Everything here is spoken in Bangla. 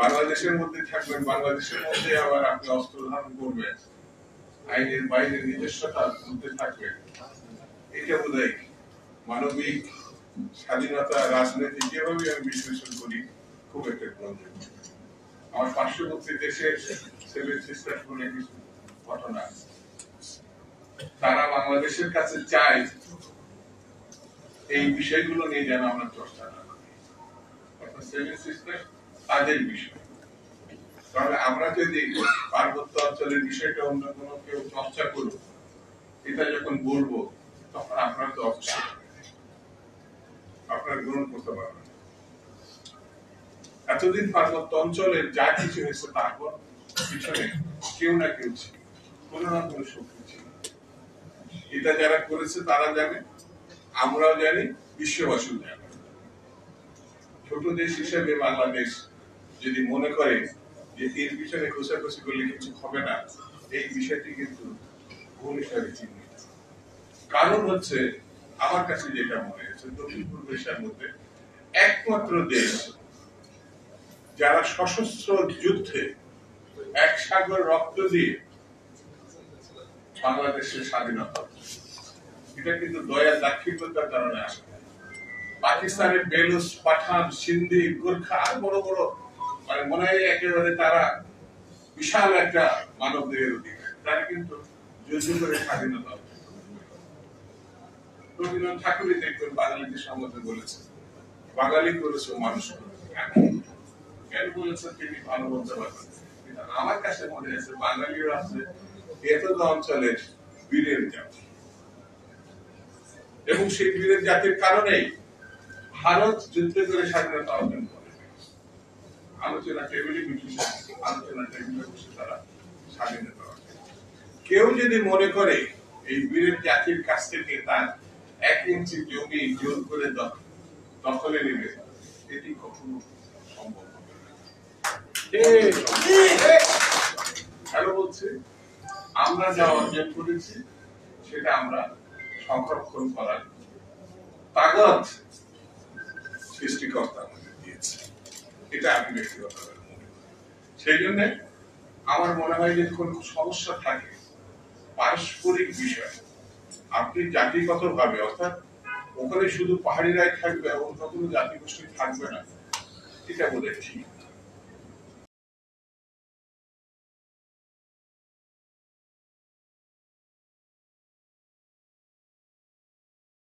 বাংলাদেশের মধ্যে থাকবেন, বাংলাদেশের মধ্যে আবার আপনি অস্ত্র ধারণ করবেন, আইনের বাইরে নিজস্বতার মধ্যে থাকবেন। এটা বোধহয় মানবিক স্বাধীনতা রাজনীতি যেভাবে আমি বিশ্লেষণ করি খুব একটা গ্রহণযোগ্য। আমার পার্শ্ববর্তী দেশের সেভেন সিস্টার বলে কিছু ঘটনা, তারা বাংলাদেশের কাছে চায় এই বিষয়গুলো নিয়ে যেন আমরা চর্চা না করি। সেভেন সিস্টার তাদের বিষয়, তাহলে আমরা যদি পার্বত্য অঞ্চলের বিষয়টা অন্য কোনো কেউ চর্চা করব, এটা যখন বলবো তখন আপনার তো অবশ্যই আপনার গ্রহণ করতে পারবেন। এতদিন পার্বত্য অঞ্চলের যা কিছু হয়েছে তারপর পিছনে কেউ না কেউ ছিল, কোনো না কোনো শক্তি ছিল। এটা যারা করেছে তারা জানে, আমরাও জানি, বিশ্ববাসীও জানে। ছোট দেশ হিসেবে বাংলাদেশ যদি মনে করে যে এর পিছনে ঘোষাঘষি করলে কিছু হবে না, এই বিষয়টি কিন্তু ভুল হিসাবে চিহ্নিত। কারণ হচ্ছে আমার কাছে যেটা মনে হয়েছে দক্ষিণ পূর্ব এশিয়ার মধ্যে একমাত্র দেশ যারা সশস্ত্র যুদ্ধে এক সাগর রক্ত দিয়ে বাংলাদেশের স্বাধীনতা, এটা কিন্তু দয়া দাক্ষিণ্যতার কারণে আসে। পাকিস্তানের বেলুচ, পাঠান, সিন্ধি, গোর্খা আর বড় বড় মানে মনে হয় একেবারে তারা বিশাল একটা মানব দেহের অধিকার, তারা কিন্তু যুদ্ধ করে স্বাধীনতা। রবীন্দ্রনাথ ঠাকুরই দেখবেন বাঙালিদের সম্বন্ধে বলেছেন, বাঙালি করেছে মানুষ করেছে। কেন বলেছেন তিনি ভালো বলতে পারবেন। আমার কাছে মনে হয়েছে বাঙালিরা আছে এতদ অঞ্চলের বীরের জাতি, এবং সেই বীরের জাতির কারণেই ভারত যুদ্ধ করে স্বাধীনতা অর্জন করে। আলোচনা টেবিলে বসে তারা স্বাধীনতা অর্জন। কেউ যদি মনে করে এই বীরের জাতির কাছ থেকে তার 1 ইঞ্চি জমি জোর করে দখলে নেবে, এটি কখনো সম্ভব হবে না। কেন বলছি? আমরা যা অর্জন করেছি সেটা আমরা সংরক্ষণ করার তাগত সৃষ্টিকর্তা আমাদের দিয়েছে, এটা আমি ব্যক্তিগতভাবে মনে করি। সেই জন্য আমার মনে হয় যে কোন সমস্যা থাকে পারস্পরিক বিষয়, আপনি জাতিগত ভাবে অর্থাৎ ওখানে শুধু পাহাড়িরাই থাকবে এবং কোনো জাতিগোষ্ঠী থাকবে না, এটা বোধহয় ঠিক।